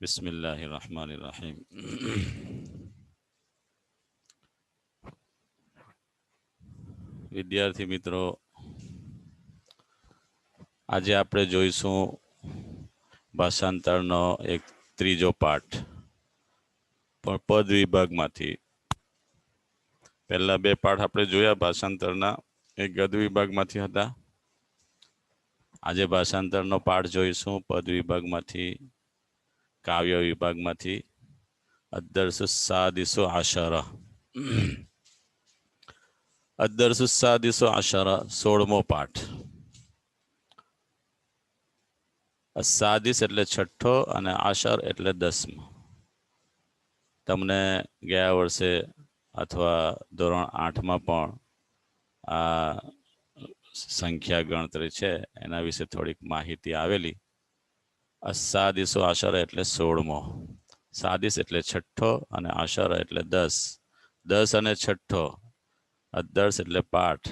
બિસ્મિલ્લાહિર્રહમાનિર્રહીમ. વિદ્યાર્થી મિત્રો, આજે આપણે જોઈશું ભાષાંતરનો એક ત્રીજો પાઠ, પણ પદ વિભાગમાંથી. પહેલા બે પાઠ આપણે જોયા ભાષાંતરના, એક ગદ વિભાગમાંથી હતા. આજે ભાષાંતરનો પાઠ જોઈશું પદ વિભાગમાંથી, કાવ્ય વિભાગમાંથી. અદ્દર્સુ સાદિસુ આશરા. અદ્દર્સુ સાદિસુ આશરા 16મો પાઠ. સાદિસ એટલે છઠ્ઠો અને આશર એટલે 10મો. તમને ગયા વર્ષે અથવા ધોરણ 8માં પણ આ સંખ્યા ગણતરી છે એના વિશે થોડીક માહિતી આવેલી. સાદિસુ આશર એટલે 16મો. સાદિસ એટલે છઠ્ઠો અને આશર એટલે 10. 10 અને છઠ્ઠો. અદ્દર્સ એટલે પાઠ,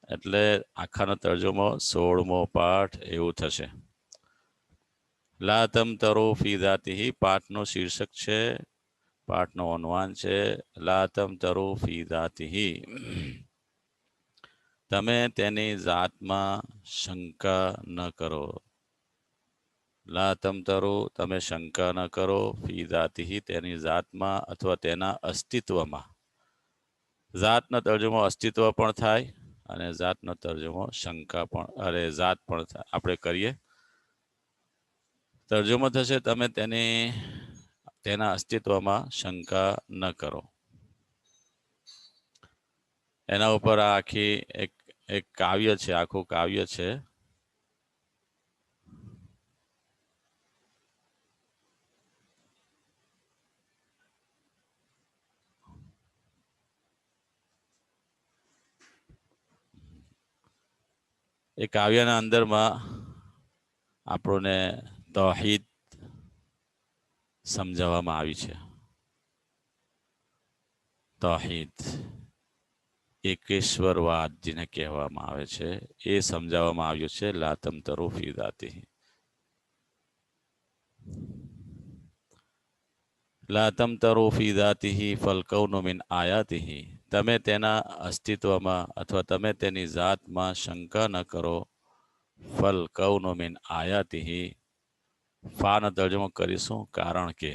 એટલે આખાનો તર્જુમો 16મો પાઠ એવું થશે. લા તમતરો ફી ઝાતિહી પાઠનું શીર્ષક છે, પાઠનો ઉન્વાન છે લા તમતરો ફી ઝાતિહી. તમે તેની જાતમાં શંકા ન કરો. લા તમતરો તમે શંકા ન કરો ફી ઝાતિહી તેની જાતમાં અથવા તેના અસ્તિત્વમાં. જાતનો તર્જુમો અસ્તિત્વ પણ થાય અને જાતનો તર્જુમો શંકા પણ જાત પણ આપણે કરીએ. તર્જુમો થશે તમે તેના અસ્તિત્વમાં શંકા ન કરો. એના ઉપર આ આખી એક કાવ્ય છે, આખું કાવ્ય છે. એ કાવ્યના અંદરમાં આપણને તૌહીદ સમજાવવામાં આવી છે. તૌહીદ એકેશ્વરવાદ જેને કહેવામાં આવે છે એ સમજાવવામાં આવ્યું છે લા તમતરો ફી ઝાતિહી. લા તમતરો ફી ઝાતિહી ફલ કૌનુ મિન આયાતિહી. તમે તેના અસ્તિત્વમાં અથવા તમે તેની જાતમાં શંકા ન કરો. ફલ કૌનુ મિન આયાતિહી. ફાનો તર્જુમો કરીશું કારણ કે.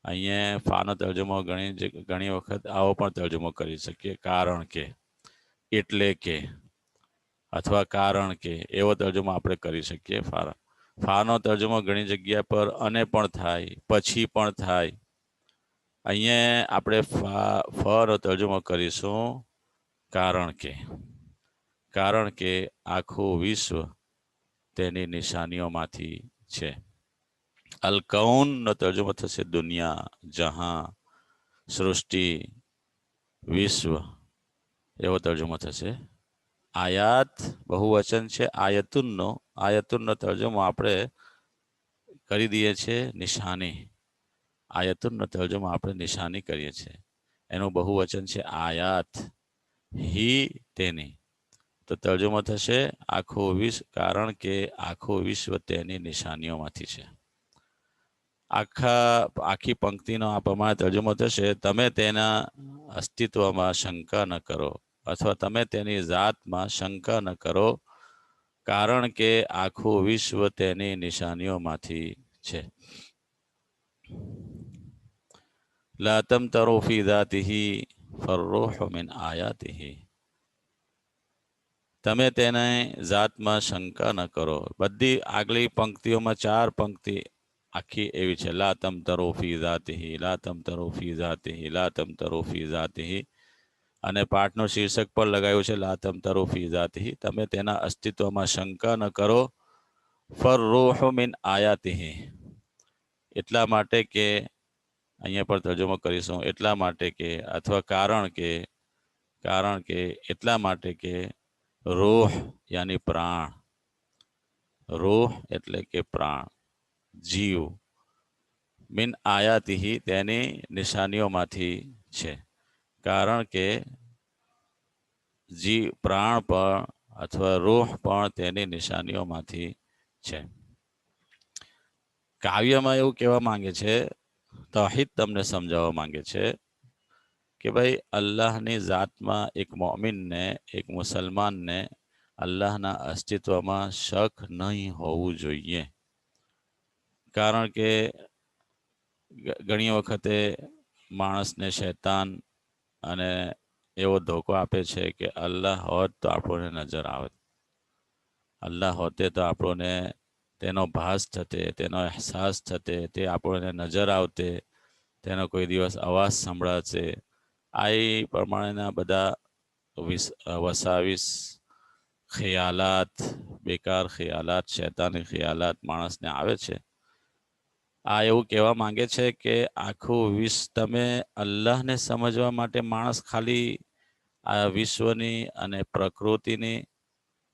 અહીંયા ફાનો તર્જુમો ઘણી વખત આવો પણ તર્જુમો કરી શકીએ, કારણ કે, એટલે કે, અથવા કારણ કે, એવો તર્જુમો આપણે કરી શકીએ. ફાનો તર્જુમો ઘણી જગ્યા પર અને પણ થાય, પછી પણ થાય. અહીંયા આપણે ફનો તર્જુમો કરીશું કારણ કે. કારણ કે આખું વિશ્વ તેની નિશાનીઓમાંથી છે. અલ કૌનનો તર્જુમો થશે દુનિયા, જહાં, સૃષ્ટિ, વિશ્વ, એવો તર્જુમો થશે. આયાત બહુવચન છે આયતુનનો. આયતુનનો તર્જુમો આપણે કરી દઈએ છીએ નિશાની. આયતુનનો તર્જુમો આપણે નિશાની કરીએ છીએ. એનું બહુવચન છે આયાત. હી તેની. તો તર્જુમો થશે આખું વિશ્વ, કારણ કે આખું વિશ્વ તેની નિશાનીઓમાંથી છે. આખી પંક્તિનો આ પ્રમાણે તર્જુમો થશે તમે તેના અસ્તિત્વમાં શંકા ન કરો અથવા તમે તેની જાતમાં શંકા ન કરો, કારણ કે આખું વિશ્વ તેની નિશાનીઓમાંથી છે. લા તમતરો ફી ઝાતિહી ફર્રૂહુ મિન આયાતિહી. તમે તેને જાતમાં શંકા ન કરો. બધી આગલી પંક્તિઓમાં 4 પંક્તિ આખી એવી છે. લા તમતરો ફી ઝાતિહી, લા તમતરો ફી ઝાતિહી, લા તમતરો ફી ઝાતિહી. અને પાઠનું શીર્ષક પર લગાવ્યું છે લા તમતરો ફી ઝાતિહી. તમે તેના અસ્તિત્વમાં શંકા ન કરો. ફર્રૂહુ મિન આયાતિહી. એટલા માટે કે, અહીંયા પર તર્જુમો કરીશું એટલા માટે કે, અથવા કારણ કે એટલા માટે કે રૂહ યાની પ્રાણ. રૂહ એટલે કે પ્રાણ, જીવ. મિન આયાતિહી તેની નિશાનીઓમાંથી છે. કારણ કે પ્રાણ પણ અથવા રૂહ પણ તેની નિશાનીઓમાંથી છે. કાવ્યમાં એવું કહેવા માંગે છે, તૌહીદ તમને સમજાવવા માંગે છે કે ભાઈ અલ્લાહની જાતમાં એક મોમિનને, એક મુસલમાનને અલ્લાહના અસ્તિત્વમાં શક નહીં હોવું જોઈએ. કારણ કે ઘણી વખતે માણસને શૈતાન અને એવો ધોકો આપે છે કે અલ્લાહ હોત તો આપણને નજર આવે, અલ્લાહ હોતે તો આપણને તેનો ભાસ થતે, તેનો અહેસાસ થતે, તે આપણને નજર આવતે, તેનો કોઈ દિવસ અવાજ સંભળાશે. આ એ પ્રમાણેના બધા વસાવીસ ખ્યાલાત, બેકાર ખ્યાલાત, શૈતાની ખ્યાલાત માણસને આવે છે. આ એવું કહેવા માંગે છે કે આખું વિશ્વ, તમે અલ્લાહને સમજવા માટે માણસ ખાલી આ વિશ્વની અને પ્રકૃતિની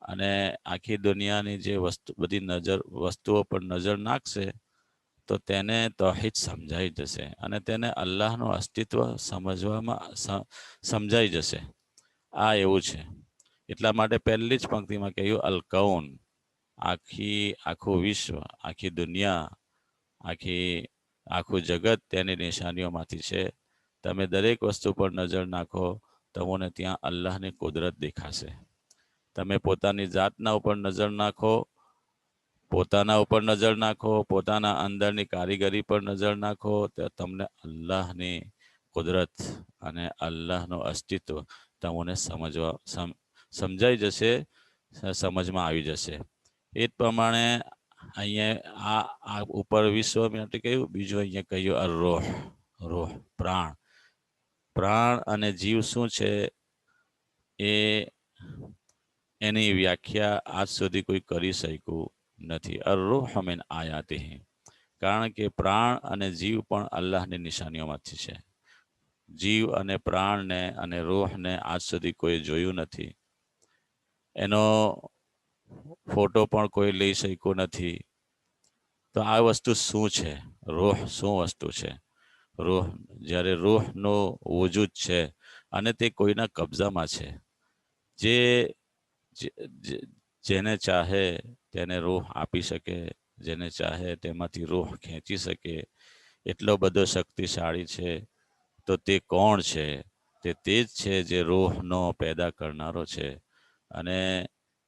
અને આખી દુનિયાની જે બધી વસ્તુઓ પર નજર નાખશે તો તેને તૌહીદ સમજાઈ જશે અને તેને અલ્લાહનું અસ્તિત્વ સમજાઈ જશે. આ એવું છે. એટલા માટે પહેલી જ પંક્તિમાં કહ્યું અલ કૌન, આખું વિશ્વ, આખી દુનિયા, આખું જગત તેની નિશાનીઓમાંથી છે. તમે દરેક વસ્તુ પર નજર નાખો, તમને ત્યાં અલ્લાહની કુદરત દેખાશે. તમે પોતાની જાતના ઉપર નજર નાખો, પોતાના ઉપર નજર નાખો, પોતાના અંદરની કારીગરી પર નજર નાખો, તો તમને અલ્લાહની કુદરત અને અલ્લાહનું અસ્તિત્વ તમને સમજાઈ જશે, સમજમાં આવી જશે. એ જ પ્રમાણે અહીંયા આ ઉપર વિશ્વ માટે કહ્યું, બીજું અહીંયા કહ્યું રોહ, રોહ પ્રાણ. પ્રાણ અને જીવ શું છે એ એની વ્યાખ્યા આજ સુધી કોઈ કરી શક્યું નથી. અર-રૂહ મિન આયાતિહી, કારણ કે પ્રાણ અને જીવ પણ અલ્લાહની નિશાનીઓમાંથી છે. જીવ અને પ્રાણને અને રૂહને આજ સુધી કોઈ જોયું નથી, એનો ફોટો પણ કોઈ લઈ શક્યું નથી. તો આ વસ્તુ શું છે? રૂહ શું વસ્તુ છે? રૂહ, જ્યારે રૂહનો વજૂદ છે અને તે કોઈના કબજામાં છે, જેને ચાહે તેને રૂહ આપી શકે, જેને ચાહે તેમાંથી રૂહ ખેંચી શકે, એટલો બધો શક્તિશાળી છે. તો તે કોણ છે? તે જ છે જે રૂહનો પેદા કરનારો છે અને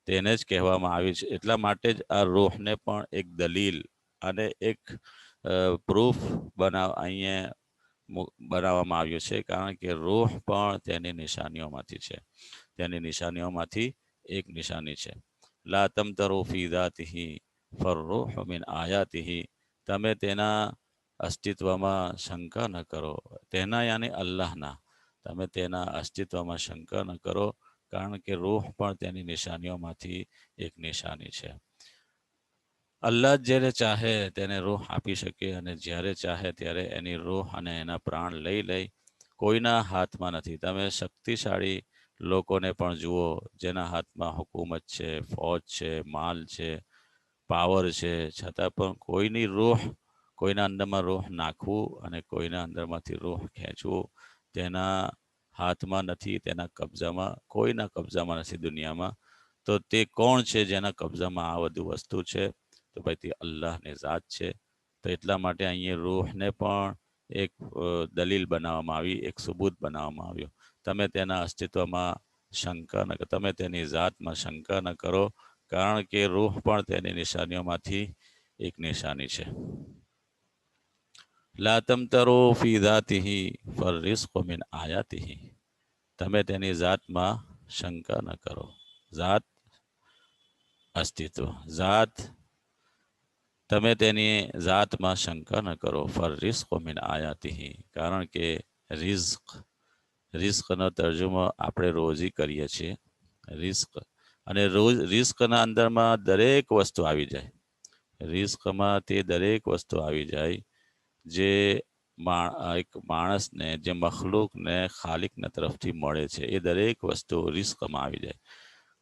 તેને જ કહેવામાં આવ્યું છે. એટલા માટે જ આ રૂહને પણ એક દલીલ અને એક પ્રૂફ અહીંયા બનાવવામાં આવ્યું છે, કારણ કે રૂહ પણ તેની નિશાનીઓમાંથી છે. તેની નિશાનીઓમાંથી એક નિશાની છે. લા તમતરુ ફી દાતિહી ફર્રૂહ મિન આયાતિહી, તમે તેના અસ્તિત્વમાં શંકા ન કરો, તેના યાની અલ્લાહના, તમે તેના અસ્તિત્વમાં શંકા ન કરો, કારણ કે રૂહ પણ તેની નિશાનીઓમાંથી એક નિશાની છે. અલ્લાહ જ્યારે ચાહે તેને રૂહ આપી શકે અને જ્યારે ચાહે ત્યારે એની રૂહ અને એના પ્રાણ લઈ કોઈના હાથમાં નથી. તમે શક્તિશાળી લોકોને પણ જુઓ, જેના હાથમાં હુકુમત છે, ફૌજ છે, માલ છે, પાવર છે, છતાં પણ કોઈના અંદરમાં રૂહ નાખવું અને કોઈના અંદરમાંથી રૂહ ખેંચવું તેના હાથમાં નથી, તેના કબજામાં, કોઈના કબજામાં નથી દુનિયામાં. તો તે કોણ છે જેના કબજામાં આ બધું વસ્તુ છે? તો ભાઈ તે અલ્લાહની ઝાત છે. તો એટલા માટે અહીંયા રૂહને પણ એક દલીલ બનાવવામાં આવી, એક સબૂત બનાવવામાં આવ્યું. તમે તેના અસ્તિત્વમાં શંકા ન કરો, તમે તેની ઝાતમાં શંકા ન કરો, કારણ કે રૂહ પણ તેની નિશાનીઓમાંથી એક નિશાની છે. લા તમતરુ ફી ઝાતિહી ફર્રિઝ્કુ મિન આયાતિહી, તમે તેની ઝાતમાં શંકા ન કરો. ઝાત, અસ્તિત્વ, ઝાત, તમે તેની ઝાતમાં શંકા ન કરો. ફર્રિઝ્કુ મિન આયાતિહી, કારણ કે રિઝ્કનો તર્જુમો આપણે રોજી કરીએ છીએ. રિઝ્ક અને રિઝ્કના અંદરમાં દરેક વસ્તુ આવી જાય. રિઝ્કમાં તે દરેક વસ્તુ આવી જાય જે એક માણસને, જે મખલૂકને ખાલિકના તરફથી મળે છે, એ દરેક વસ્તુ રિઝ્કમાં આવી જાય.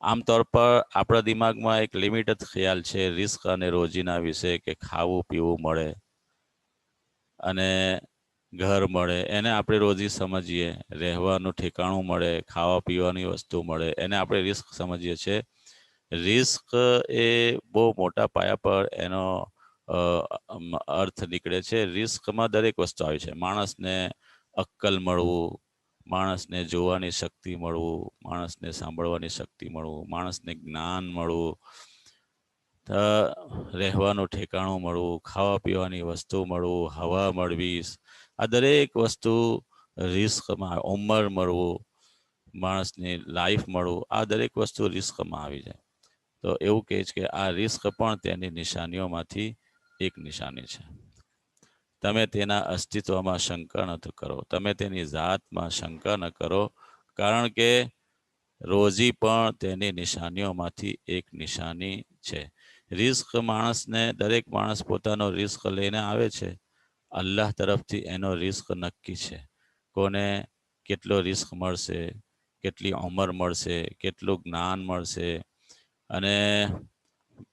આમતોર પર આપણા દિમાગમાં એક લિમિટેડ ખ્યાલ છે રિઝ્ક અને રોજીના વિશે, કે ખાવું પીવું મળે અને ઘર મળે, એને આપણે રોજી સમજીએ. રહેવાનું ઠેકાણું મળે, ખાવા પીવાની વસ્તુ મળે, એને આપણે રિસ્ક સમજીએ છીએ. રિસ્ક એ બહુ મોટા પાયા પર એનો અર્થ નીકળે છે. રિસ્કમાં દરેક વસ્તુ આવી છે. માણસને અક્કલ મળવું, માણસને જોવાની શક્તિ મળવું, માણસને સાંભળવાની શક્તિ મળવું, માણસને જ્ઞાન મળવું, રહેવાનું ઠેકાણું મળવું, ખાવા પીવાની વસ્તુ મળવું, હવા મળવી, આ દરેક વસ્તુ રિસ્કમાં, ઉંમર મળવું, માણસની લાઈફ મળવું, આ દરેક વસ્તુ રિસ્કમાં આવી જાય. તો એવું કહે છે કે આ રિસ્ક પણ તેની નિશાનીઓમાંથી એક નિશાની છે. તમે તેના અસ્તિત્વમાં શંકા ન કરો, તમે તેની જાતમાં શંકા ન કરો, કારણ કે રોજી પણ તેની નિશાનીઓમાંથી એક નિશાની છે. રિસ્ક માણસને, દરેક માણસ પોતાનો રિસ્ક લઈને આવે છે. અલ્લાહ તરફથી એનો રિસ્ક નક્કી છે. કોને કેટલો રિસ્ક મળશે, કેટલી ઉંમર મળશે, કેટલું જ્ઞાન મળશે, અને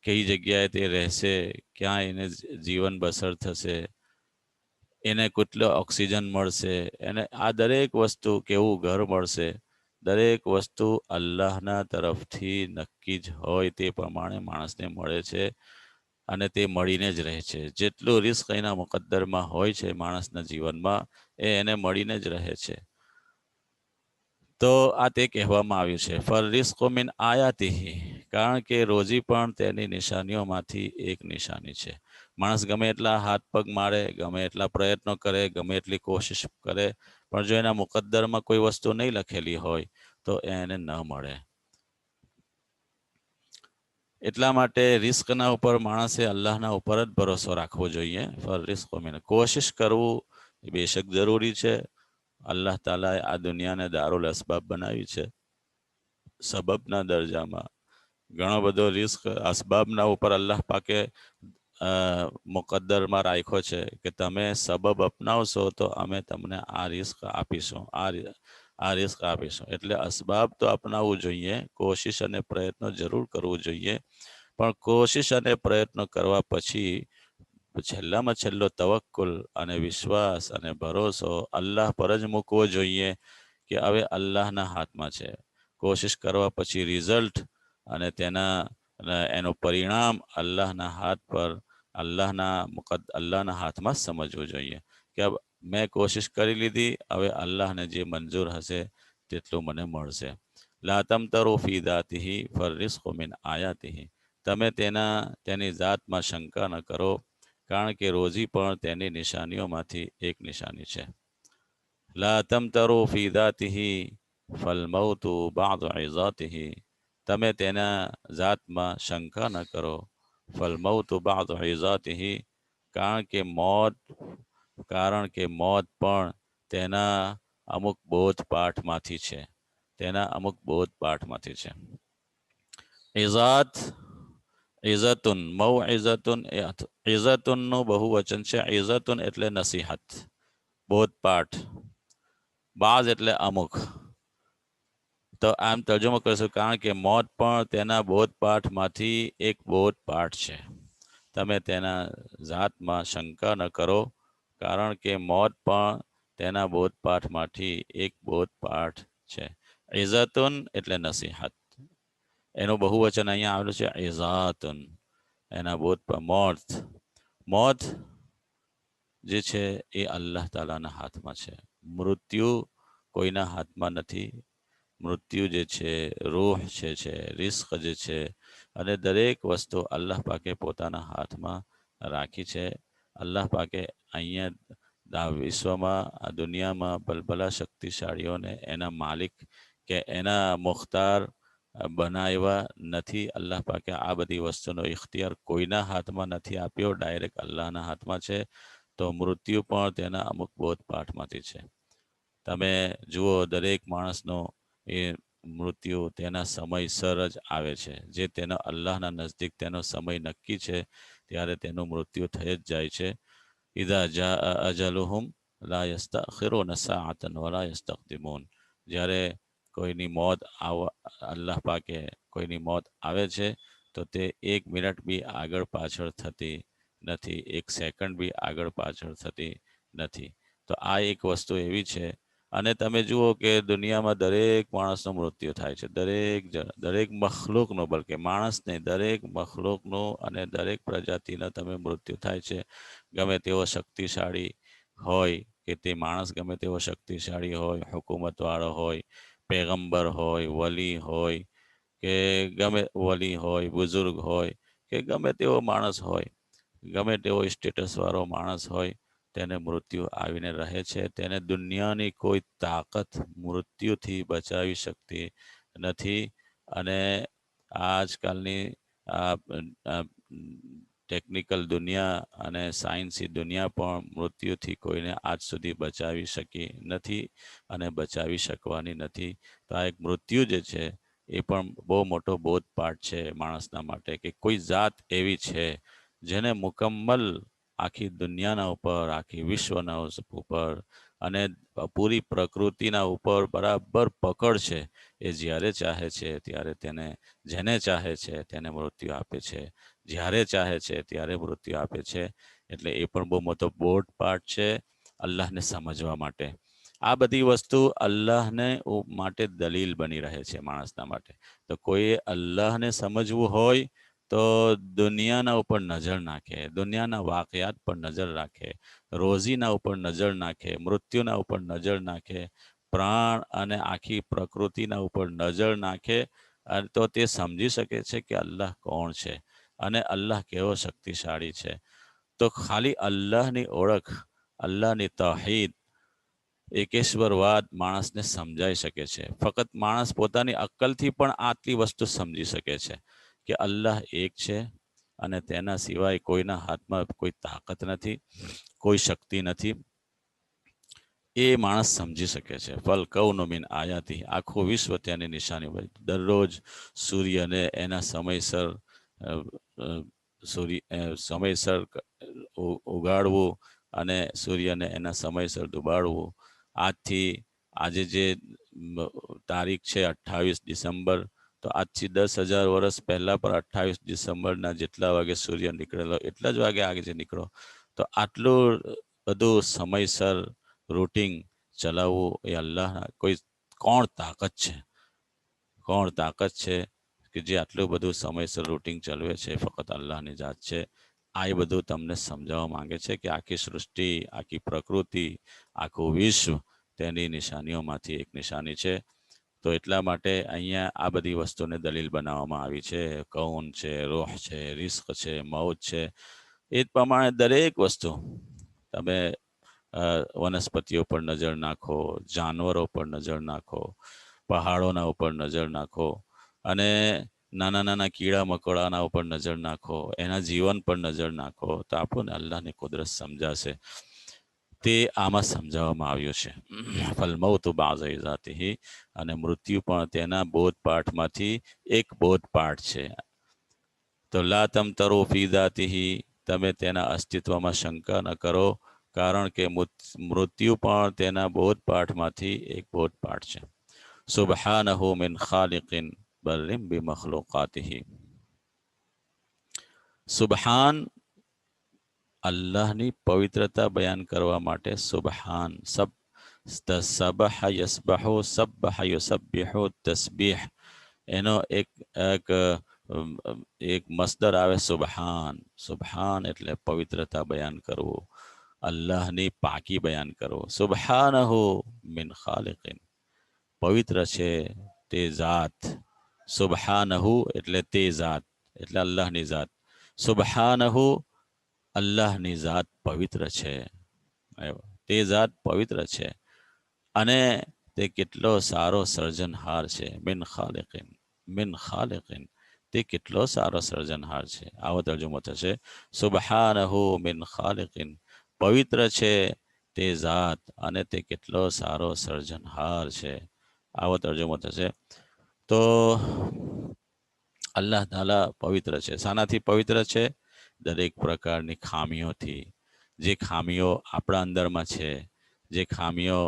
કઈ જગ્યાએ તે રહેશે, ક્યાં એને જીવન બસર થશે, એને કેટલો ઓક્સિજન મળશે, એને આ દરેક વસ્તુ, કેવું ઘર મળશે, દરેક વસ્તુ અલ્લાહના તરફથી નક્કી જ હોય તે પ્રમાણે માણસને મળે છે, અને તે મળીને જ રહે છે. જેટલું રિસ્ક એના મુકદ્દરમાં હોય છે માણસના જીવનમાં, એ એને મળીને જ રહે છે. તો આ તે કહેવામાં આવ્યું છે, ફર રિસ્કો મિન આયાતિહી, કારણ કે રોજી પણ તેની નિશાનીઓમાંથી એક નિશાની છે. માણસ ગમે એટલા હાથ પગ મારે, ગમે એટલા પ્રયત્નો કરે, ગમે એટલી કોશિશ કરે, પણ જો એના મુકદ્દરમાં કોઈ વસ્તુ નહીં લખેલી હોય તો એને ન મળે. એટલા માટે રિસ્કના ઉપર માણસે અલ્લાહના ઉપર જ ભરોસો રાખવો જોઈએ. ફર રિસ્કો મિન, કોશિશ કરવું એ બેશક જરૂરી છે. અલ્લાહ તાલાએ આ દુનિયાને દારુલ અસબાબ બનાવી છે. સબબના દરજામાં ઘણો બધો રિસ્ક અસબાબના ઉપર અલ્લાહ પાકે મુકદ્દરમાં રાખ્યો છે કે તમે સબબ અપનાવશો તો અમે તમને આ રિસ્ક આપીશું, આ રિસ્ક આપીશું. એટલે અસબાબ તો અપનાવવું જોઈએ, કોશિશ અને પ્રયત્નો જરૂર કરવું જોઈએ, પણ કોશિશ અને પ્રયત્નો કરવા પછી છેલ્લામાં છેલ્લો તવક્કુલ અને વિશ્વાસ અને ભરોસો અલ્લાહ પર જ મૂકવો જોઈએ કે હવે અલ્લાહના હાથમાં છે. કોશિશ કરવા પછી રિઝલ્ટ અને એનું પરિણામ અલ્લાહના હાથ પર, અલ્લાહના હાથમાં સમજવું જોઈએ કે મેં કોશિશ કરી લીધી, હવે અલ્લાહને જે મંજૂર હશે તેટલું મને મળશે. લા તમતરુ ફી દાતિહી ફર રિસ્કુ મિન આયાતિહી, તમે તેની જાતમાં શંકા ન કરો, કારણ કે રોજી પણ તેની નિશાનીઓમાંથી એક નિશાની છે. લા તમતરુ ફી દાતિહી ફલ મૌતુ બાદુ ઇઝાતિહી, તમે તેના જાતમાં શંકા ન કરો, ફલ મૌતુ બાદુ ઇઝાતિહી, કારણ કે મોત પણ તેના અમુક બોધપાઠમાંથી છે, તેના અમુક બોધપાઠમાંથી છે. ઇઝાત, ઇઝતુન, મૌઇઝતુન, ઇઝતુનનું બહુવચન છે. ઇઝતુન એટલે નસીહત, બોધપાઠ. બાઝ એટલે અમુક. તો આમ તર્જમો કરીશું, કારણ કે મોત પણ તેના બોધપાઠમાંથી એક બોધપાઠ છે. તમે તેના જાતમાં શંકા ન કરો, કારણ કે મોત પણ તેના બોધપાઠમાંથી એક બોધપાઠ છે. ઇઝતુન એટલે નસીહત, એનું બહુવચન અહીંયા આવેલું છે ઇઝાતુન, એના બોધપાઠ મોત. મોત જે છે એ અલ્લાહ તાલાના હાથમાં છે. મૃત્યુ કોઈના હાથમાં નથી. મૃત્યુ જે છે, રૂહ છે, રિસ્ક જે છે, અને દરેક વસ્તુ અલ્લાહ પાકે પોતાના હાથમાં રાખી છે. અલ્લાહ પાકે અહીંયા વિશ્વમાં, આ દુનિયામાં ભલભલા શક્તિશાળીઓને એના માલિક કે એના મુખ્તાર બનાવ્યા નથી. અલ્લાહ પાકે આ બધી વસ્તુનો ઇખ્તિયાર કોઈના હાથમાં નથી આપ્યો, ડાયરેક્ટ અલ્લાહના હાથમાં છે. તો મૃત્યુ પણ તેના અમુક બોધપાઠમાંથી છે. તમે જુઓ, દરેક માણસનો એ મૃત્યુ તેના સમયસર જ આવે છે. જે તેનો અલ્લાહના નજદીક તેનો સમય નક્કી છે ત્યારે તેનું મૃત્યુ થઈ જ જાય છે. ઇઝા જા અજલુહુમ લા યસ્તઅખિરુન સાઅતન વલા યસ્તaqદિમૂન, જ્યારે કોઈની મોત અલ્લાહ પાકે કોઈની મોત આવે છે તો તે એક મિનિટ બી આગળ પાછળ થતી નથી, એક સેકન્ડ બી આગળ પાછળ થતી નથી. તો આ એક વસ્તુ એવી છે અને તમે જુઓ કે દુનિયામાં દરેક માણસનું મૃત્યુ થાય છે, દરેક મખલૂકનું, બલકે માણસ નહીં, દરેક મખલૂકનું અને દરેક પ્રજાતિના તમે મૃત્યુ થાય છે. ગમે તેવો શક્તિશાળી હોય, કે તે માણસ ગમે તેવો શક્તિશાળી હોય, હુકુમતવાળો હોય, પેગમ્બર હોય, વલી હોય, કે ગમે વલી હોય, બુઝુર્ગ હોય, કે ગમે તેવો માણસ હોય, ગમે તેવો સ્ટેટસવાળો માણસ હોય, તેને મૃત્યુ આવીને રહે છે. તેને દુનિયાની કોઈ તાકાત મૃત્યુથી બચાવી શકતી નથી. અને આજકાલની આ ટેકનિકલ દુનિયા અને સાયન્સી દુનિયા પણ મૃત્યુથી કોઈને આજ સુધી બચાવી શકી નથી અને બચાવી શકવાની નથી. તો આ એક મૃત્યુ જે છે એ પણ બહુ મોટો બોધપાઠ છે માણસના માટે, કે કોઈ જાત એવી છે જેને મુકમ્મલ આખી દુનિયાના ઉપર, આખી વિશ્વના ઉપર અને પૂરી પ્રકૃતિના ઉપર બરાબર પકડ છે. એ જ્યારે ચાહે છે ત્યારે જેને ચાહે છે તેને મૃત્યુ આપે છે, જ્યારે ચાહે છે ત્યારે મૃત્યુ આપે છે. એટલે એ પણ બહુ મોટો બોધપાઠ છે અલ્લાહને સમજવા માટે. આ બધી વસ્તુ અલ્લાહને માટે દલીલ બની રહે છે માણસના માટે. તો કોઈએ અલ્લાહને સમજવું હોય તો દુનિયાના ઉપર નજર નાખે, દુનિયાના વાકયાત પર નજર રાખે, રોઝીના ઉપર નજર નાખે, મૃત્યુના ઉપર નજર નાખે, પ્રાણ અને આખી પ્રકૃતિના ઉપર નજર નાખે, અને તો તે સમજી શકે છે કે અલ્લાહ કોણ છે અને અલ્લાહ કેવો શક્તિશાળી છે. તો ખાલી અલ્લાહની ઓળખ, અલ્લાહની તૌહીદ, એકેશ્વરવાદ માણસને સમજાઈ શકે છે. ફક્ત માણસ પોતાની અક્કલથી પણ આટલી વસ્તુ સમજી શકે છે કે અલ્લાહ એક છે અને તેના સિવાય કોઈના હાથમાં કોઈ તાકાત નથી, કોઈ શક્તિ નથી. એ માણસ સમજી શકે છે. ફલ કૌનો મિન આયાતી, આખું વિશ્વ તેની નિશાની હોય. દરરોજ સૂર્યને એના સમયસર સમયસર ઉગાડવું અને સૂર્યને એના સમયસર ડુબાડવું. આજે જે તારીખ છે 28 ડિસેમ્બર, તો આજથી 10,000 વર્ષ પહેલા પર 28 ડિસેમ્બરના જેટલા વાગે સૂર્ય નીકળેલો એટલા જ વાગે આજે નીકળો. તો આટલું બધું સમયસર રૂટિંગ ચલાવવું એ અલ્લાહના કોણ તાકાત છે કે જે આટલું બધું સમયસર રૂટિંગ ચલાવે છે? ફક્ત અલ્લાહની જાત છે. આ એ બધું તમને સમજાવવા માંગે છે કે આખી સૃષ્ટિ, આખી પ્રકૃતિ, આખું વિશ્વ તેની નિશાનીઓમાંથી એક નિશાની છે. તો એટલા માટે અહીંયા આ બધી વસ્તુને દલીલ બનાવવામાં આવી છે. કૌન છે, રૂહ છે, રિસ્ક છે, મૌત છે. એ જ પ્રમાણે દરેક વસ્તુ તમે વનસ્પતિઓ પર નજર નાખો, જાનવરો પર નજર નાખો, પહાડોના ઉપર નજર નાખો અને નાના નાના કીડા મકોડાના ઉપર નજર નાખો, એના જીવન પર નજર નાખો, તો આપણને અલ્લાહની કુદરત સમજાશે. તે આમાં સમજાવવામાં આવ્યું છે. ફલમૌતુ બાઝ જાતિહી, અને મૃત્યુ પણ તેના બોધપાઠમાંથી એક બોધપાઠ છે. તો લા તમતરો ફી જાતિહી, તમે તેના અસ્તિત્વમાં શંકા ન કરો, કારણ કે મૃત્યુ પણ તેના બોધપાઠમાંથી એક બોધપાઠ છે. સુબહાનહુ મિન ખાલિકિન બર્રિમ બિમખલુકાતિહી. સુબહાન, અલ્લાહની પવિત્રતા બયાન કરવા માટે સુબહાન. સબહ યસબહુ, સબ્બહ યુસબ્બિહુ, તસ્બીહ, એનો એક મસદર આવે સુબહાન. સુબહાન એટલે પવિત્રતા બયાન કરવું, અલ્લાહની પાકી બયાન કરવું. સુબહાનહુ મિન ખાલિકિન, પવિત્ર છે તે જાત. સુબહાનહુ એટલે તે જાત, એટલે અલ્લાહની જાત. સુબહાનહુ, અલ્લાહની જાત પવિત્ર છે. તે જાત પવિત્ર છે અને તે કેટલો સારો સર્જનહાર છે. મિન ખાલિકિન, તે કેટલો સારો સર્જનહાર છે. આવો તર્જુમો થશે. સુબહાનહુ મિન ખાલિકિન, પવિત્ર છે તે જાત અને તે કેટલો સારો સર્જનહાર છે. આવો તર્જુમો થશે. તો અલ્લાહ તાલા પવિત્ર છે. શાનાથી પવિત્ર છે? દરેક પ્રકારની ખામીઓથી. જે ખામીઓ આપણા અંદરમાં છે, જે ખામીઓ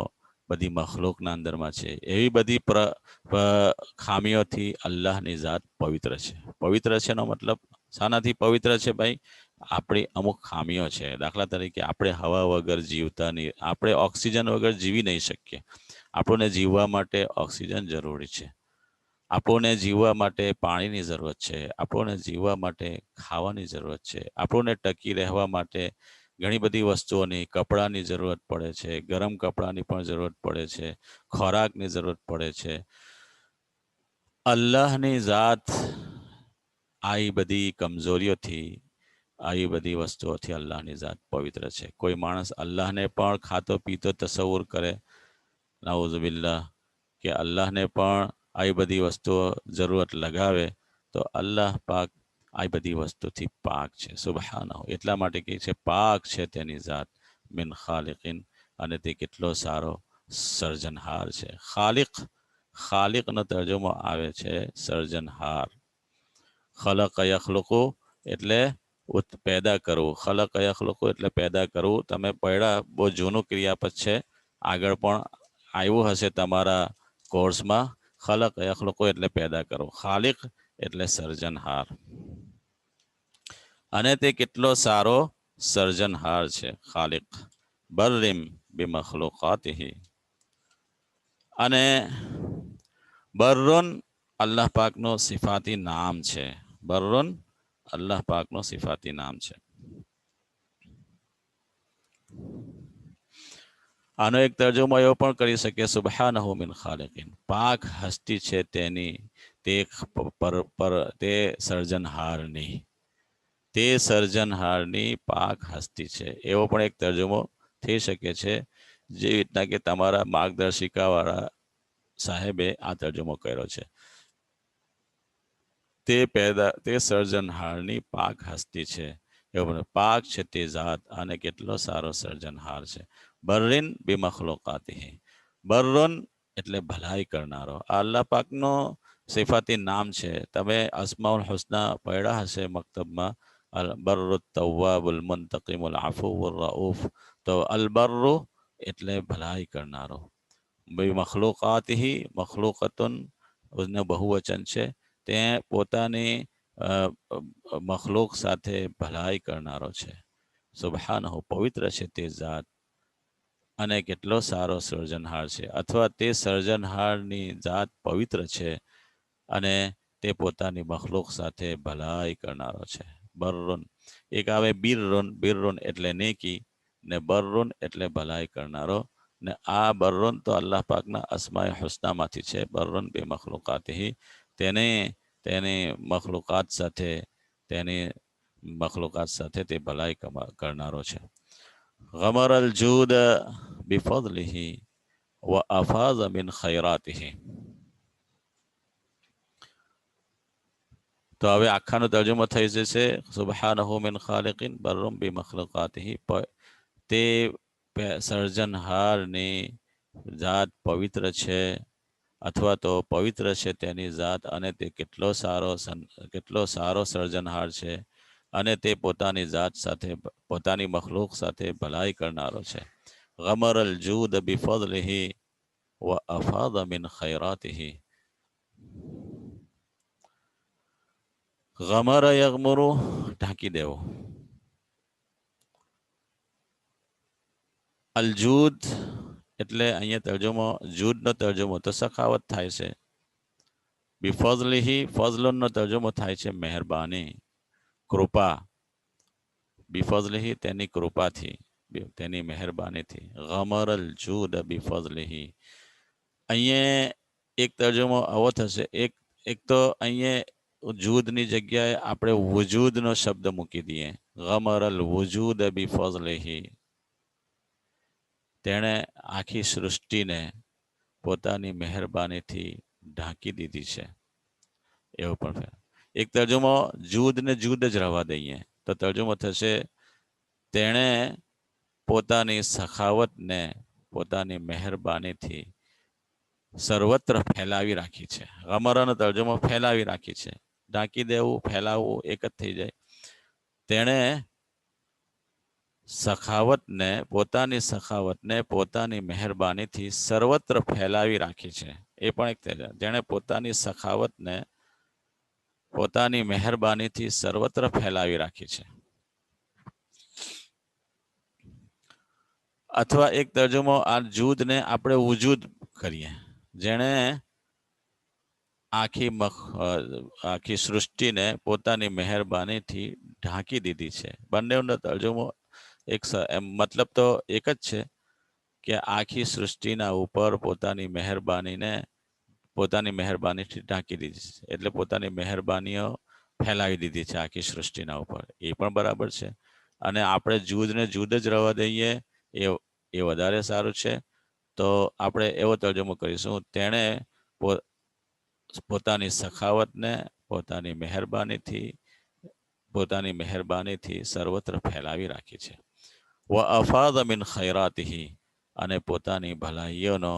બધી મખલૂકના અંદરમાં છે, એવી બધી ખામીઓથી અલ્લાહની જાત પવિત્ર છે. પવિત્ર છે એનો મતલબ શાનાથી પવિત્ર છે ભાઈ? આપણી અમુક ખામીઓ છે. દાખલા તરીકે આપણે હવા વગર જીવતા નહીં, આપણે ઓક્સિજન વગર જીવી નહીં શકીએ. આપણને જીવવા માટે ઓક્સિજન જરૂરી છે, આપણને જીવવા માટે પાણીની જરૂરત છે, આપણને જીવવા માટે ખાવાની જરૂરત છે, આપણને ટકી રહેવા માટે ઘણી બધી વસ્તુઓની, કપડાની જરૂરત પડે છે, ગરમ કપડાની પણ જરૂરત પડે છે, ખોરાકની જરૂરત પડે છે. અલ્લાહની ઝાત આ બધી કમજોરીઓથી, આવી બધી વસ્તુઓથી અલ્લાહની ઝાત પવિત્ર છે. કોઈ માણસ અલ્લાહને પણ ખાતો પીતો તસવ્વુર કરે, નાઉઝુબિલ્લાહ, કે અલ્લાહને પણ આવી બધી વસ્તુઓ જરૂરત લગાવે, તો અલ્લાહ પાક આ બધી વસ્તુથી પાક છે. સુબહાનહુ. એટલા માટે કહે છે પાક છે તેની ઝાત મિન ખાલિકિન, અને તે કેટલો સારો સર્જનહાર છે. ખાલિકનો તર્જમો આવે છે સર્જનહાર. ખલક યખલુકુ એટલે પેદા કરવું, ખલક યખલુકુ એટલે પેદા કરવું. તમે પડ્યા, બહુ જૂનું ક્રિયાપદ છે, આગળ પણ આવ્યું હશે તમારા કોર્સમાં. ખલક યખલુકુ એટલે પેદા કરવું, ખાલિક એટલે સર્જનહાર, અને તે કેટલો સારો સર્જનહાર છે. ખાલિક બર્રિમ બિમખલુકાતિહી. અને બર્રુન અલ્લાહ પાકનું સિફાતી નામ છે. બર્રુન અલ્લાહ પાકનું સિફાતી નામ છે. આનો એક તર્જુમો એવો પણ કરી શકીએ, સુબહાનહુ મિન ખાલિકિન, પાક હસ્તી છે તેની, તે સર્જનહારની, તે સર્જનહારની પાક હસ્તી છે. એવો પણ એક તર્જુમો થઈ શકે છે, જે રીતના કે તમારા માર્ગદર્શિકાવાળા સાહેબે આ તર્જુમો કર્યો છે. તે સર્જનહારની પાક હસ્તી છે. એવું પાક છે તે ઝાત, અને કેટલો સારો સર્જનહાર છે. બર્રિન બિમખલુકાતિહી. બર્રુન એટલે ભલાઈ કરનારો. આ અલ્લાહ પાકનો સિફાતી નામ છે. તમે અસ્માઉલ હુસ્ના પડ્યા હશે મક્તબમાં, અલ બર્રુ તવ્વાબુલ મુંતકિમુલ આફુવુર રઉફ. તો અલ બર્રુ એટલે ભલાઈ કરનારો. બિમખલુકાતિહી, મખલુકતુન उसने બહુવચન છે. તે પોતાની મખલુક સાથે ભલાઈ કરનારો છે. સુબહાનહુ, પવિત્ર છે તે ઝાત, અને કેટલો સારો સર્જનહાર છે. અથવા તે સર્જનહારની ઝાત પવિત્ર છે, અને તે પોતાની મખલુક સાથે ભલાઈ કરનારો છે. બર્રુન એક આવે બિર્રુન, બિર્રુન એટલે નેકી, ને બર્રુન એટલે ભલાઈ કરનારો. ને આ બર્રુન તો અલ્લાહ પાકના અસ્માએ હુસ્નામાંથી છે. બર્રુન બે મખલુકાતિહી, તેની મખલુકાત સાથે તે ભલાઈ કરનારો છે. ગમર અલ જૂદ બિફદલિહી વ અફાઝ મિન ખૈરાતિહી. તો હવે આખાનો તર્જુમો થઈ જશે, સુબહાનહુ મિન ખાલિકિન બર્રુમ બિમખલુકાતિહી. તે સર્જનહારની ઝાત પવિત્ર છે, અથવા તો પવિત્ર છે તેની ઝાત, અને તે કેટલો સારો સર્જનહાર છે, અને તે પોતાની ઝાત સાથે, પોતાની મખલુક સાથે ભલાઈ કરનારો છે. ગમર અલ જૂદ બિફદલિહી વ અફાદ મિન ખૈરાતિહી. ગમર યગમરુ ઢાંકી દેવો. અલ જૂદ એટલે અહીંયા તર્જુમો, જૂદનો તર્જુમો તો સખાવત થાય છે. બિફઝલિહી, ફઝલુનનો તર્જુમો થાય છે મહેરબાની, કૃપા. બિફઝલિહી તેની કૃપાથી, તેની મહેરબાનીથી. ગમર અલ જૂદ બિફઝલિહી. અહીંયા એક તર્જુમો આવો થશે, એક તો અહીંયા જૂદની જગ્યાએ આપણે વુજૂદનો શબ્દ મૂકી દઈએ. ગમર અલ વુજૂદ બિફઝલિહી. તેણે આખી સૃષ્ટિને પોતાની મહેરબાનીથી ઢાંકી દીધી છે. એવું પણ એક તર્જુમો જૂદને જૂદ જ રહેવા દઈએ, તો તર્જુમો થશે, તેણે પોતાની સખાવતને, પોતાની મહેરબાનીથી સર્વત્ર ફેલાવી રાખી છે. ગમરાનો તર્જુમો ફેલાવી રાખી છે. ઢાંકી દેવું, ફેલાવવું એક જ થઈ જાય. તેણે સખાવતને પોતાની મહેરબાનીથી સર્વત્ર ફેલાવી રાખી છે. એ પણ એક જેણે પોતાની સખાવતને પોતાની મહેરબાનીથી સર્વત્ર ફેલાવી રાખી છે. અથવા એક તર્જુમો, આ જૂદને આપણે વુજૂદ કરીએ. જેણે આખી સૃષ્ટિને પોતાની મહેરબાનીથી ઢાંકી દીધી છે. બંનેનો તર્જુમો મતલબ તો એક જ છે કે આખી સૃષ્ટિના ઉપર પોતાની મહેરબાનીથી ઢાંકી દીધી છે. એટલે પોતાની મહેરબાનીઓ ફેલાવી દીધી છે આખી સૃષ્ટિના ઉપર. એ પણ બરાબર છે. અને આપણે જૂદને જૂદ જ રહેવા દઈએ એ એ વધારે સારું છે. તો આપણે એવો તર્જુમો કરીશું, તેણે પોતાની સખાવતને પોતાની મહેરબાનીથી સર્વત્ર ફેલાવી રાખી છે. વ અફાદ મિન ખૈરાતિહી, અને પોતાની ભલાઈઓનો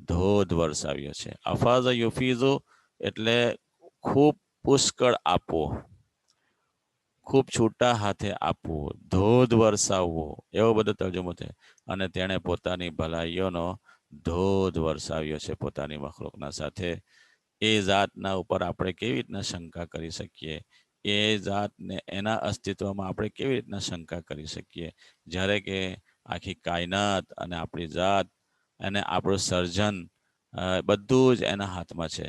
ધોધ વરસાવ્યો છે. અફાઝ યુફીઝુ એટલે ખૂબ પુષ્કળ આપવું, ખૂબ છૂટા હાથે આપવું, ધોધ વરસાવવો, એવો બધો તર્જુમો છે. અને તેણે પોતાની ભલાઈઓનો ધોધ વરસાવ્યો છે પોતાની મખલુકના સાથે. એ જાતના ઉપર આપણે કેવી રીતના શંકા કરી શકીએ? એ જાતને એના અસ્તિત્વમાં આપણે કેવી રીતના શંકા કરી શકીએ? જ્યારે કે આખી કાયનાત અને આપણી જાત અને આપણું સર્જન બધું જ એના હાથમાં છે.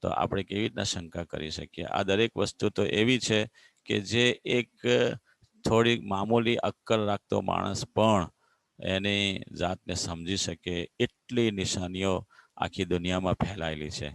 તો આપણે કેવી રીતના શંકા કરી શકીએ? આ દરેક વસ્તુ તો એવી છે કે જે એક થોડીક મામૂલી અક્કલ રાખતો માણસ પણ એની જાતને સમજી શકે એટલી નિશાનીઓ આખી દુનિયામાં ફેલાયેલી છે.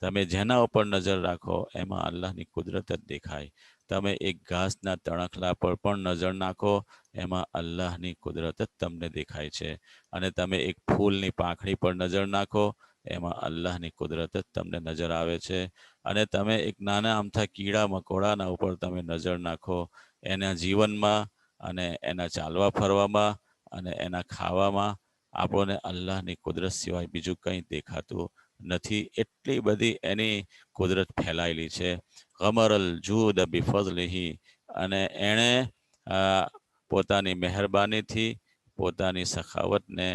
તમે જેના ઉપર નજર રાખો એમાં અલ્લાહની કુદરત જ દેખાય. તમે એક ઘાસના તણખલા પર પણ નજર નાખો, એમાં અલ્લાહની કુદરત જ તમને દેખાય છે. અને તમે એક ફૂલની પાંખડી પર નજર નાખો, એમાં અલ્લાહની કુદરત જ તમને નજર આવે છે. અને તમે એક નાના અમથા કીડા મકોડાના ઉપર તમે નજર નાખો, એના જીવનમાં અને એના ચાલવા ફરવામાં અને એના ખાવામાં આપણને અલ્લાહની કુદરત સિવાય બીજું કંઈ દેખાતું નથી. એટલી બધી એની કુદરત ફેલાયેલી છે. ગમરલ જૂદ બિફઝલિહી, અને એણે પોતાની મહેરબાનીથી પોતાની સખાવતને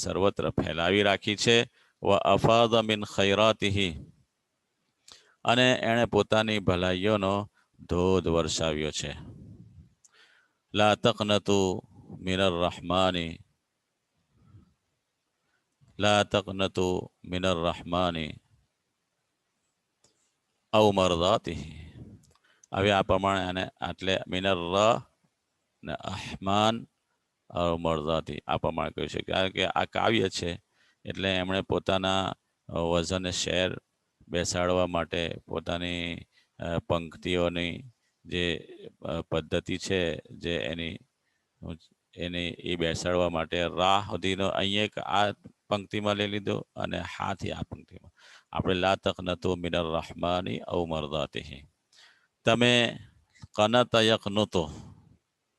સર્વત્ર ફેલાવી રાખી છે. વ અફાદ મિન ખૈરાતિહી, અને એણે પોતાની ભલાઈઓનો ધોધ વરસાવ્યો છે. લા તકનતુ મિનર રહમાની, લા તકનતુ મિનર રહમાની અવ મરદાતિહી. હવે આ પ્રમાણે અને આટલે મિનર ને ahman અવ મરદાતી આ પ્રમાણે કહ્યું છે. કારણ કે આ કાવ્ય છે એટલે એમણે પોતાના વઝન શેર બેસાડવા માટે પોતાની પંક્તિઓની જે પદ્ધતિ છે, જે એની એ બેસાડવા માટે રાહ સુધીનો અહીંયા એક આ પંક્તિમાં લઈ લીધો અને હાથી આ પંક્તિમાં. આપણે લા તકનતુ મિનર રહમાની અવ મરદાતિહી. તમે કનત યકનુતુ,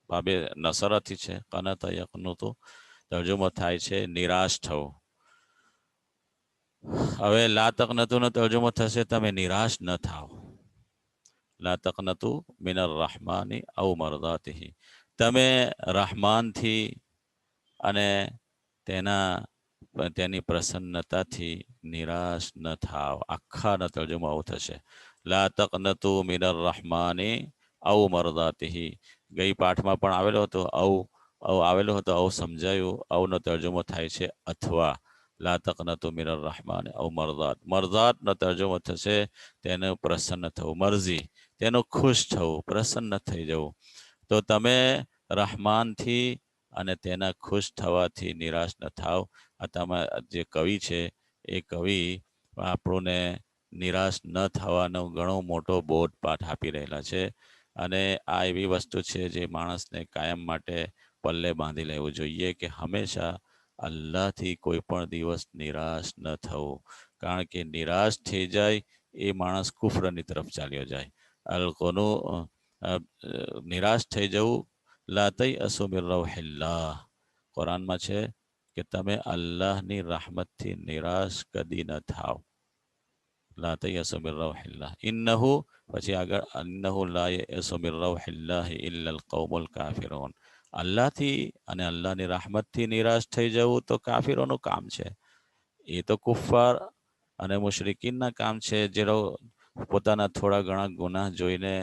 બાબે નસરથી છે. કનત યકનુતુ તર્જુમો થાય છે નિરાશ થવું. હવે લા તકનતુનો તર્જુમો થશે તમે નિરાશ ન થાવ. લા તકનતુ મિનર રહમાની અવ મરદાતિહી. તમે રહમાનથી અને તેની પ્રસન્નતાથી નિરાશ ન થાવ. આખાનો તર્જુમો આવો થશે. લા તકનતુ મિનર રહમાની અવ મરદાતિહી. ગઈ પાઠમાં પણ આવેલો હતો આવ સમજાયું. આવનો તર્જુમો થાય છે અથવા. લા તકનતુ મિનર રહમાની અવ મરદાત. મરદાતનો તર્જુમો થશે તેનું પ્રસન્ન થવું, મરજી, તેનું ખુશ થવું, પ્રસન્ન થઈ જવું. તો તમે રહમાનથી અને તેના ખુશ થવાથી નિરાશ ન થાવ. આ તમારા જે કવિ છે એ કવિ આપણને નિરાશ ન થવાનો ઘણો મોટો બોધપાઠ આપી રહેલા છે. અને આ એવી વસ્તુ છે જે માણસને કાયમ માટે પલ્લે બાંધી લેવું જોઈએ કે હંમેશા અલ્લાહથી કોઈ પણ દિવસ નિરાશ ન થવું. કારણ કે નિરાશ થઈ જાય એ માણસ કુફરની તરફ ચાલ્યો જાય. નિરાશ થઈ જવું. લા તયઅસુ મિન રૌહિલ્લાહ, કુરાનમાં છે કે તમે અલ્લાહની rahmatથી નિરાશ કદી ન થાવ. લા તયઅસુ મિન રૌહિલ્લાહ ઇન્નહુ, પછી આગળ ઇન્નહુ લા યયઅસુ મિન રૌહિલ્લાહ ઇલ્લા અલ કૌમુલ કાફિરૂન. અલ્લાહથી અને અલ્લાહની rahmatથી નિરાશ થઈ જવું તો કાફિરોનું કામ છે. એ તો કુફાર અને મુશરિકીનના કામ છે. જે પોતાના થોડા ઘણા ગુનાહ જોઈને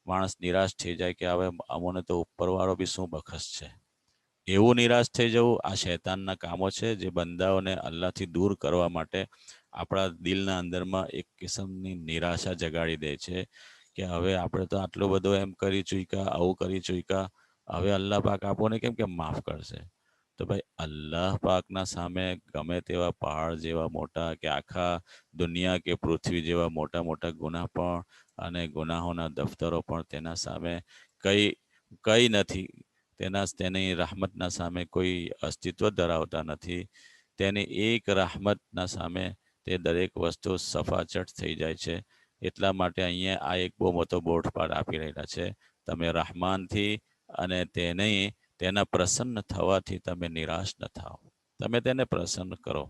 માણસ નિરાશ થઈ જાય કે હવે અમોને તો ઉપરવાળો બી શું બખશ છે. એવું નિરાશ થઈ જવું આ શૈતાનના કામો છે, જે બંદાઓને અલ્લાહથી દૂર કરવા માટે આપણા દિલના અંદરમાં એક કિસ્મની નિરાશા જગાડી દે છે કે હવે આપણે તો આટલો બધો એમ કરી ચૂક્યા, આવું કરી ચૂક્યા, હવે અલ્લાહ પાક આપણને કેમ કેમ માફ કરશે? તો ભાઈ અલ્લાહ પાકના સામે ગમે તેવા પહાડ જેવા મોટા કે આખા દુનિયા કે પૃથ્વી જેવા મોટા મોટા ગુનાહ પણ અને ગુનાહોના દફતરો પણ તેના સામે કઈ કઈ નથી. તેની rahmatના સામે કોઈ અસ્તિત્વ ધરાવતા નથી. તેની એક rahmatના સામે તે દરેક વસ્તુ સફાચટ થઈ જાય છે. એટલા માટે અહીંયા આ એક બહુ મોટો બોધપાઠ આપી રહેલા છે. તમે rahmanથી અને તેના પ્રસન્ન થવાથી તમે નિરાશ ન થાઓ. તમે તેને પ્રસન્ન કરો.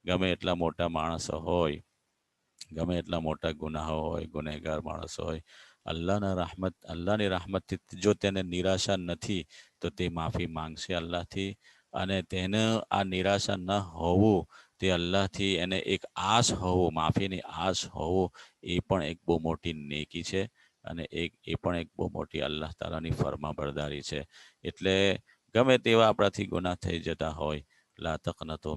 ગમે એટલા મોટા માણસો હોય, ગમે એટલા મોટા ગુનાહો હોય, ગુનેગાર માણસો હોય, અલ્લાહની rahmatથી જો તેને નિરાશા નથી, તો તે માફી માંગશે અલ્લાહથી. અને તેને આ નિરાશા ન હોવું, તે અલ્લાહથી એને એક આશ હોવું, માફીની આશ હોવું, એ પણ એક બહુ મોટી નેકી છે. અને એ પણ એક બહુ મોટી અલ્લાહ તાલાની ફરમાબરદારી છે. એટલે ગમે તેવા આપણાથી ગુનાહ થઈ જતા હોય, લા તકનતુ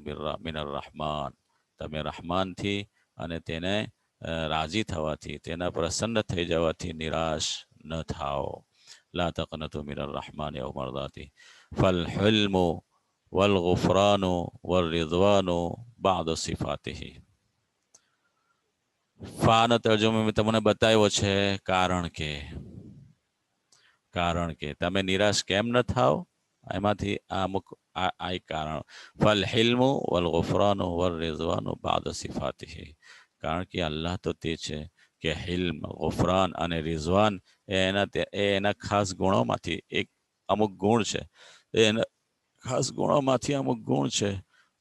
મિનર rahમાન. તમે rahમાનથી અને તેને રાજી થવાથી, તેના પ્રસન્ન થઈ જવાથી નિરાશ ન થાઓ. લા તકનતુ મિનર rahમાન યૌ મરદાતી. ફલ હુલ્મુ વલ ગુફરાનુ વલ રિઝવાનુ બાદ સિફાતિહી. ફાનો તર્જુમો મેં તમને બતાવ્યો છે, કારણ કે તમે નિરાશ કેમ ન થાઓ, એમાંથી અમુક આ એક કારણ. ફલ હિલ્મુ વલ ગુફરાનુ વલ રિઝવાનુ બાદ સિફાતિહી. કારણ કે અલ્લાહ તો તે છે કે હિલ્મ, ગુફરાન અને રિઝવાન એના ખાસ ગુણોમાંથી એક અમુક ગુણ છે. એના ખાસ ગુણોમાંથી અમુક ગુણ છે.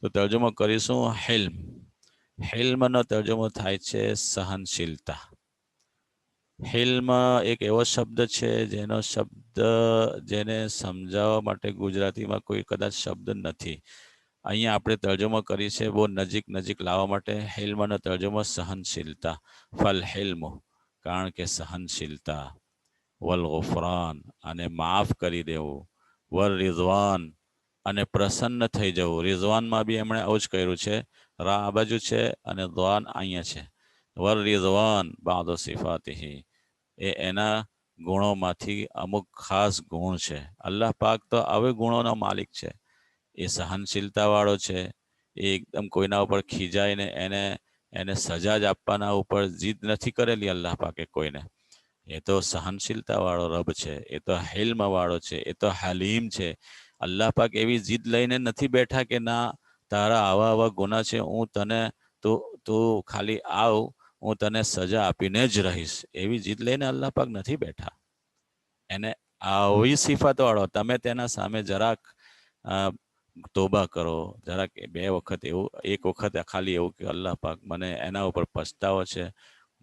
તો તર્જુમો કરીશું હિલ્મ. હિલ્મનો તર્જુમો થાય છે સહનશીલતા. હિલ્મ એક એવો શબ્દ છે જેને સમજાવવા માટે ગુજરાતીમાં કોઈ કદાચ શબ્દ નથી. અહીંયા આપણે તર્જુમો કરી છે બહુ નજીક નજીક લાવવા માટે. હિલ્મનો તર્જુમો સહનશીલતા. ફલ હિલ્મુ, કારણ કે સહનશીલતા. વલ ગુફરાન, અને માફ કરી દેવું. વલ રિઝવાન, અને પ્રસન્ન થઈ જવું. રિઝવાનમાં બી એમણે આવું જ કર્યું છે. રા આ બાજુ છે અને દ્વાન અહીંયા છે. વલ રિઝવાન બાદ સિફાતિહી. એના ગુણોમાંથી અમુક ખાસ ગુણ છે. અલ્લાહ પાક તો આવે ગુણોનો માલિક છે. એ સહનશીલતા વાળો છે. એ એકદમ કોઈના ઉપર ખીજાઈને એને સજા જ આપવાના ઉપર જીદ નથી કરેલી અલ્લાહ પાકે કોઈને. એ તો સહનશીલતા વાળો રબ છે. એ તો હિલ્મ વાળો છે. એ તો હલીમ છે. અલ્લાહ પાક એવી જીદ લઈને નથી બેઠા કે ના, તારા આવા આવા ગુના છે, હું તને તું ખાલી આવ, હું તને સજા આપીને જ રહીશ. એવી જીદ લઈને અલ્લાહ પાક નથી બેઠા. એને આવી સિફત વાળો, તમે તેના સામે જરાક તોબા કરો. જરાક બે વખત એવું, એક વખત ખાલી એવું કે અલ્લાહ પાક મને એના ઉપર પછતાવો છે,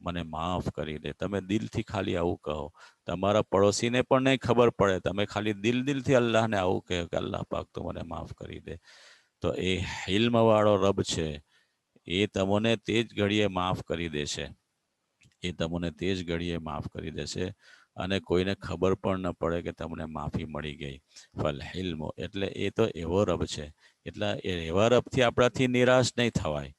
મને માફ કરી દે. તમે દિલથી ખાલી આવું કહો. તમારા પડોશીને પણ નહીં ખબર પડે. તમે ખાલી દિલથી અલ્લાહને આવું કહો કે અલ્લાહ પાક તો મને માફ કરી દે. તો એ હિલ્મ વાળો રબ છે. એ તમને તે જ ઘડીએ માફ કરી દેશે. એ તમને તે જ ઘડીએ માફ કરી દેશે. અને કોઈને ખબર પણ ન પડે કે તમને માફી મળી ગઈ. ફલ હિલ્મો, એટલે એ તો એવો રબ છે. એટલે એવા રબથી આપણાથી નિરાશ નહીં થવાય.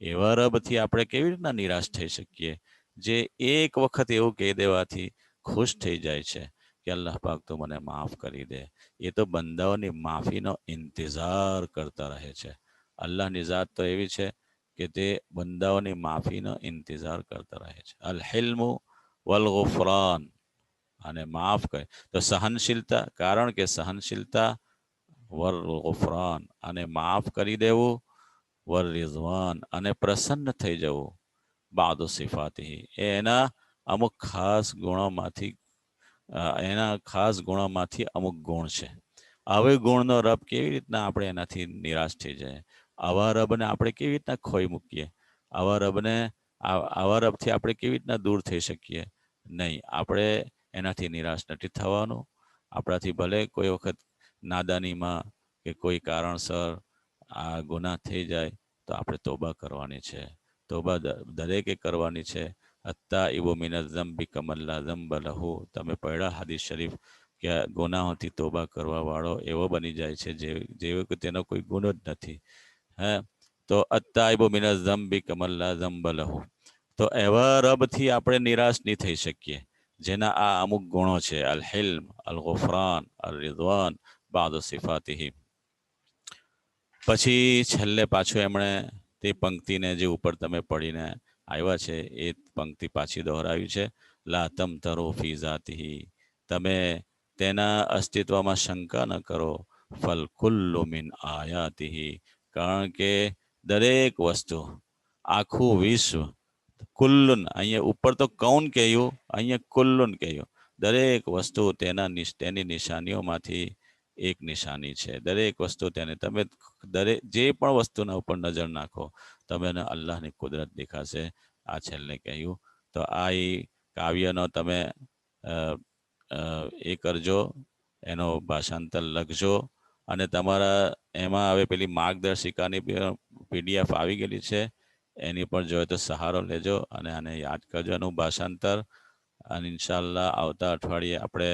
એવા રબથી આપણે કેવી રીતના નિરાશ થઈ શકીએ? જે એક વખત એવું કહી દેવાથી ખુશ થઈ જાય છે કે અલ્લાહ પાક તો મને માફ કરી દે. એ તો બંદાઓની માફીનો ઇંતજાર કરતા રહે છે. અલ્લાહની ઝાત તો એવી છે કે તે બંદાઓની માફીનો ઇંતજાર કરતા રહે છે. અલ હિલ્મુ વલ ગુફરાન, અને માફ કરે. તો સહનશીલતા, કારણ કે સહનશીલતા. વર ગુફરાન, અને માફ કરી દેવું. વર રિઝવાન, અને પ્રસન્ન થઈ જવું. બાદુ સિફાતિહી, એના અમુક ખાસ ગુણોમાંથી અમુક ગુણ છે. હવે ગુણનો રબ કેવી રીતના આપણે એનાથી નિરાશ થઈ જાય? આવા રબને આપણે કેવી રીતના ખોઈ મૂકીએ? આવા રબથી આપણે કેવી રીતના દૂર થઈ શકીએ? નહીં, આપણે એનાથી નિરાશ નથી થવાનું. આપણાથી ભલે કોઈ વખત નાદાનીમાં કે કોઈ કારણસર આ ગુનાહ થઈ જાય, તો આપણે તોબા કરવાની છે. તોબા દરેકે કરવાની છે. અત્તા ઇબો મિન ઝંબી કમલ્લા ઝંબ લહુ. તમે પઢ્યા હદીસ શરીફ કે ગુનાહોથી તોબા કરવા વાળો એવો બની જાય છે જેવો કે તેનો કોઈ ગુનો જ નથી. હે તો અત્તાઇબુ મિનઝ ઝંબી કમન લા ઝંબ લહુ. તો એવા રબથી આપણે નિરાશ નહીં થઈ શકીએ જેના આ અમુક ગુણો છે, અલ હિલ્મ, અલ ગુફરાન, અલ રિદવાન, બાદુ સિફાતિહી. પછી છેલ્લે પાછું એમણે તે પંક્તિને જે ઉપર તમે પડીને આવ્યા છે એ પંક્તિ પાછી દોહરાવી છે, લા તમતરો ફી ઝાતિહી. તમે તેના અસ્તિત્વમાં શંકા ન કરો, ફલ કુલ્લુ મિન આયાતિહી. કારણ કે દરેક વસ્તુ, આખું વિશ્વ, કુલ્લુન, અહીંયા ઉપર તો કૌન કહ્યું, અહીંયા કુલ્લુન કહ્યું. દરેક વસ્તુ તેની નિશાનીઓમાંથી એક નિશાની છે. દરેક વસ્તુ તમે દરેક જે પણ વસ્તુના ઉપર નજર નાખો તમને અલ્લાહની કુદરત દેખાશે. આ છેલ્લે કહ્યું. તો આ એ કાવ્યનો તમે અ, એ કરજો, એનો ભાષાંતર લખજો, અને તમારા એમાં હવે પેલી માર્ગદર્શિકાની પીડીએફ આવી ગયેલી છે, એની પણ જોઈએ તો સહારો લેજો અને આને યાદ કરજો એનું ભાષાંતર. અને ઇન્શાલ્લાહ આવતા અઠવાડિયે આપણે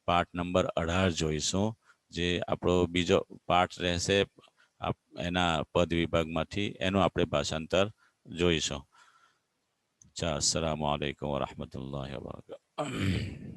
પાઠ નંબર 18 જોઈશું, જે આપણો બીજો પાઠ રહેશે એના પદ વિભાગમાંથી. એનું આપણે ભાષાંતર જોઈશું. અસ્સલામુ અલૈકુમ વરહમતુલ્લાહિ વબરકાતુહુ.